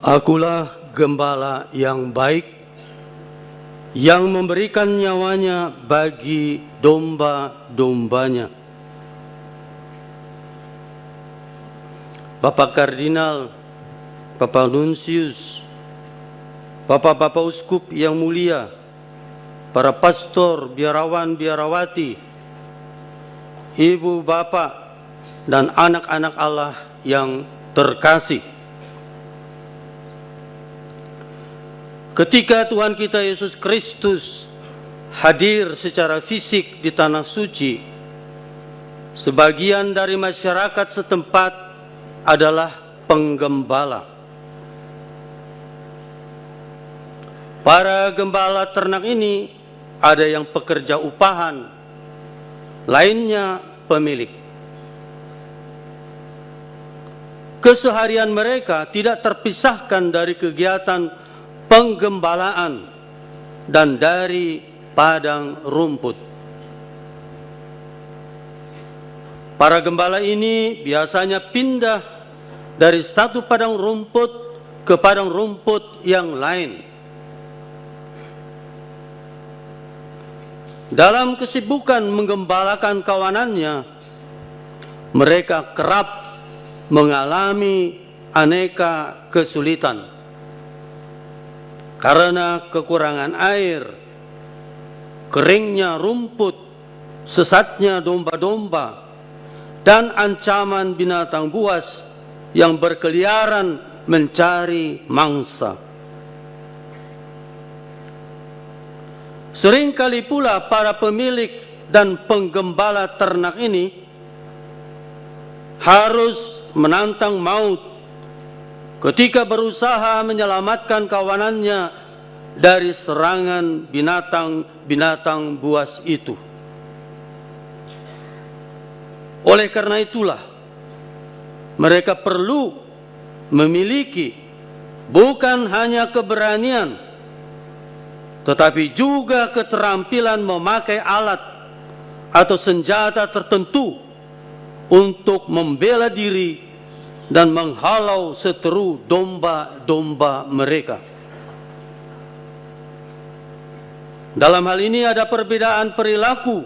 Akulah gembala yang baik, yang memberikan nyawanya bagi domba-dombanya. Bapak Kardinal, Bapak Nunsius, Bapak-Bapak Uskup yang mulia, para pastor, biarawan, biarawati, ibu, bapak, dan anak-anak Allah yang terkasih. Ketika Tuhan kita Yesus Kristus hadir secara fisik di Tanah Suci, sebagian dari masyarakat setempat adalah penggembala. Para gembala ternak ini ada yang pekerja upahan, lainnya pemilik. Keseharian mereka tidak terpisahkan dari kegiatan penggembalaan dan dari padang rumput. Para gembala ini biasanya pindah dari satu padang rumput ke padang rumput yang lain. Dalam kesibukan menggembalakan kawanannya, mereka kerap mengalami aneka kesulitan karena kekurangan air, keringnya rumput, sesatnya domba-domba, dan ancaman binatang buas yang berkeliaran mencari mangsa. Seringkali pula para pemilik dan penggembala ternak ini harus menantang maut ketika berusaha menyelamatkan kawanannya dari serangan binatang-binatang buas itu. Oleh karena itulah, mereka perlu memiliki bukan hanya keberanian, tetapi juga keterampilan memakai alat atau senjata tertentu untuk membela diri dan menghalau seteru domba-domba mereka. Dalam hal ini ada perbedaan perilaku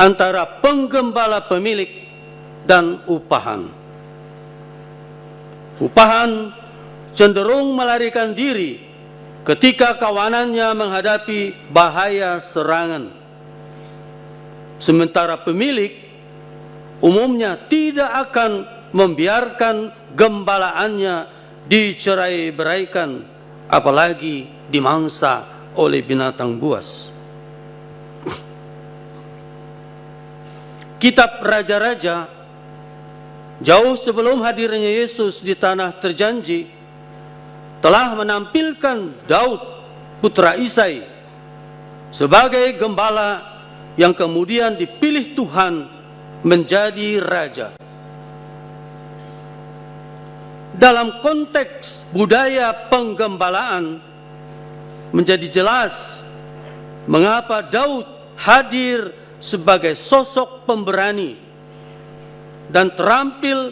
antara penggembala pemilik dan upahan. Upahan cenderung melarikan diri ketika kawanannya menghadapi bahaya serangan. Sementara pemilik umumnya tidak akan membiarkan gembalaannya dicerai-beraikan, apalagi dimangsa oleh binatang buas. Kitab Raja-Raja, jauh sebelum hadirnya Yesus di tanah terjanji, telah menampilkan Daud, putra Isai, sebagai gembala yang kemudian dipilih Tuhan menjadi raja. Dalam konteks budaya penggembalaan, menjadi jelas mengapa Daud hadir sebagai sosok pemberani dan terampil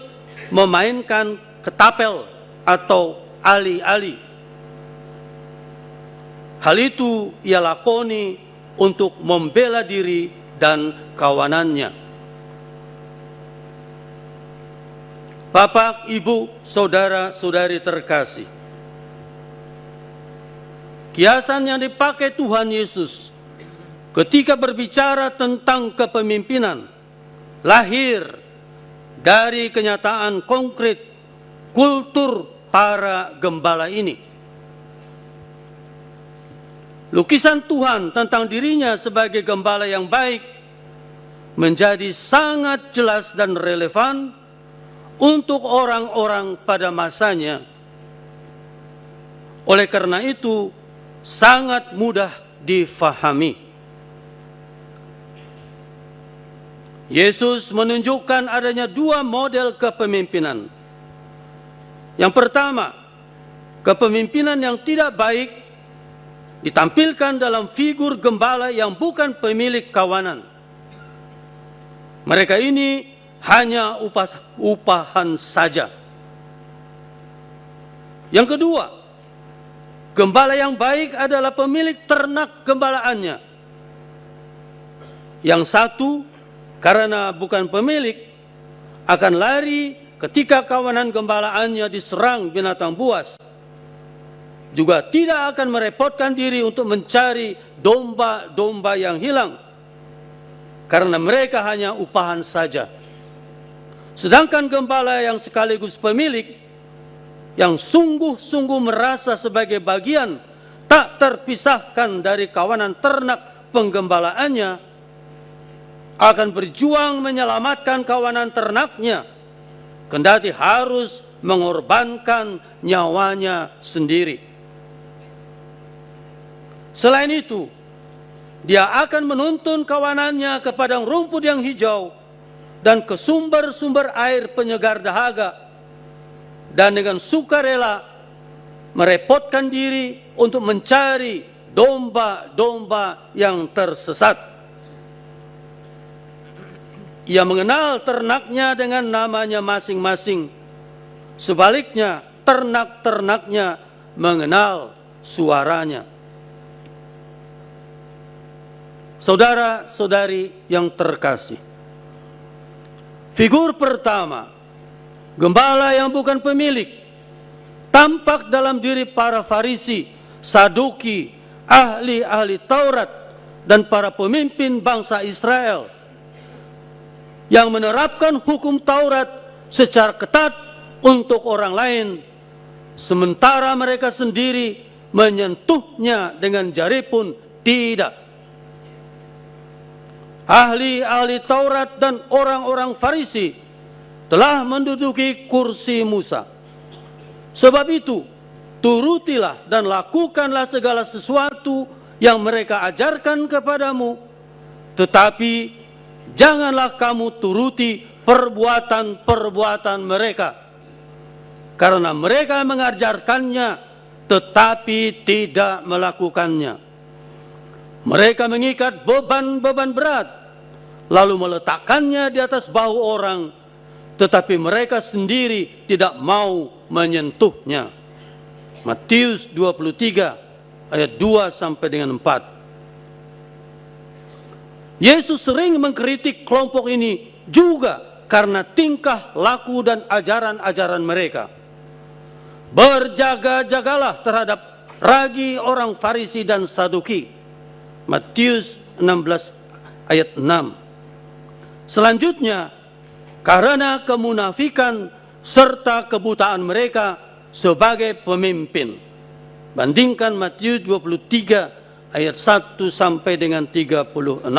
memainkan ketapel atau ali-ali. Hal itu ia lakoni untuk membela diri dan kawanannya. Bapak, Ibu, saudara-saudari terkasih, kiasan yang dipakai Tuhan Yesus ketika berbicara tentang kepemimpinan lahir dari kenyataan konkret kultur para gembala ini. Lukisan Tuhan tentang dirinya sebagai gembala yang baik menjadi sangat jelas dan relevan untuk orang-orang pada masanya. Oleh karena itu, sangat mudah difahami. Yesus menunjukkan adanya dua model kepemimpinan. Yang pertama, kepemimpinan yang tidak baik ditampilkan dalam figur gembala yang bukan pemilik kawanan. Mereka ini hanya upahan saja. Yang kedua, gembala yang baik adalah pemilik ternak gembalaannya. Yang satu, karena bukan pemilik, akan lari ketika kawanan gembalaannya diserang binatang buas. Juga tidak akan merepotkan diri untuk mencari domba-domba yang hilang, karena mereka hanya upahan saja. Sedangkan gembala yang sekaligus pemilik, yang sungguh-sungguh merasa sebagai bagian tak terpisahkan dari kawanan ternak penggembalaannya, akan berjuang menyelamatkan kawanan ternaknya, kendati harus mengorbankan nyawanya sendiri. Selain itu, dia akan menuntun kawanannya ke padang rumput yang hijau dan ke sumber-sumber air penyegar dahaga, dan dengan sukarela merepotkan diri untuk mencari domba-domba yang tersesat. Ia mengenal ternaknya dengan namanya masing-masing. Sebaliknya, ternak-ternaknya mengenal suaranya. Saudara-saudari yang terkasih, figur pertama, gembala yang bukan pemilik, tampak dalam diri para Farisi, Saduki, ahli-ahli Taurat, dan para pemimpin bangsa Israel yang menerapkan hukum Taurat secara ketat untuk orang lain, sementara mereka sendiri menyentuhnya dengan jari pun tidak. Ahli-ahli Taurat dan orang-orang Farisi telah menduduki kursi Musa. Sebab itu, turutilah dan lakukanlah segala sesuatu yang mereka ajarkan kepadamu, tetapi janganlah kamu turuti perbuatan-perbuatan mereka, karena mereka mengajarkannya tetapi tidak melakukannya. Mereka mengikat beban-beban berat, lalu meletakkannya di atas bahu orang, tetapi mereka sendiri tidak mau menyentuhnya. Matius 23 ayat 2 sampai dengan 4. Yesus sering mengkritik kelompok ini juga karena tingkah laku dan ajaran-ajaran mereka. Berjaga-jagalah terhadap ragi orang Farisi dan Saduki. Matius 16 ayat 6. Selanjutnya, karena kemunafikan serta kebutaan mereka sebagai pemimpin. Bandingkan Matius 23 ayat 1 sampai dengan 36.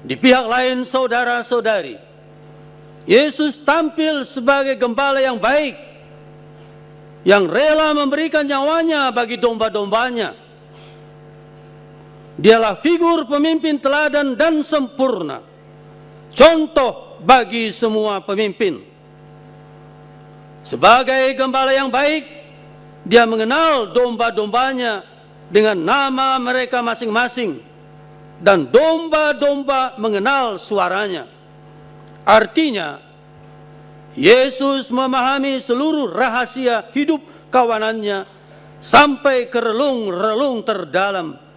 Di pihak lain, saudara-saudari, Yesus tampil sebagai gembala yang baik, yang rela memberikan nyawanya bagi domba-dombanya. Dialah figur pemimpin teladan dan sempurna, contoh bagi semua pemimpin. Sebagai gembala yang baik, dia mengenal domba-dombanya dengan nama mereka masing-masing, dan domba-domba mengenal suaranya. Artinya, Yesus memahami seluruh rahasia hidup kawanannya sampai ke relung-relung terdalam,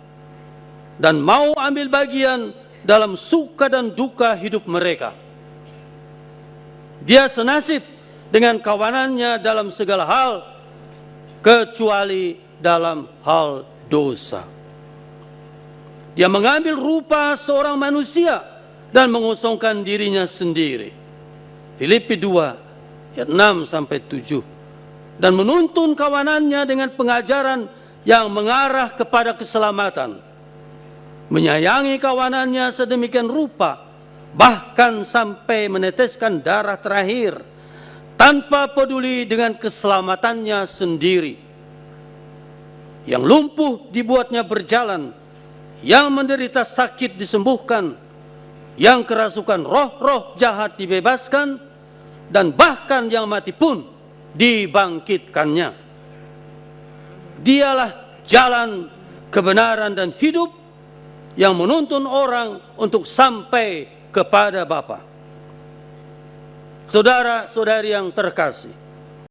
dan mau ambil bagian dalam suka dan duka hidup mereka. Dia senasib dengan kawanannya dalam segala hal, kecuali dalam hal dosa. Dia mengambil rupa seorang manusia dan mengosongkan dirinya sendiri. Filipi 2 ayat 6 sampai 7. Dan menuntun kawanannya dengan pengajaran yang mengarah kepada keselamatan. Menyayangi kawanannya sedemikian rupa, bahkan sampai meneteskan darah terakhir, tanpa peduli dengan keselamatannya sendiri. Yang lumpuh dibuatnya berjalan, yang menderita sakit disembuhkan, yang kerasukan roh-roh jahat dibebaskan, dan bahkan yang mati pun dibangkitkannya. Dialah jalan, kebenaran, dan hidup yang menuntun orang untuk sampai kepada Bapa. Saudara-saudari yang terkasih,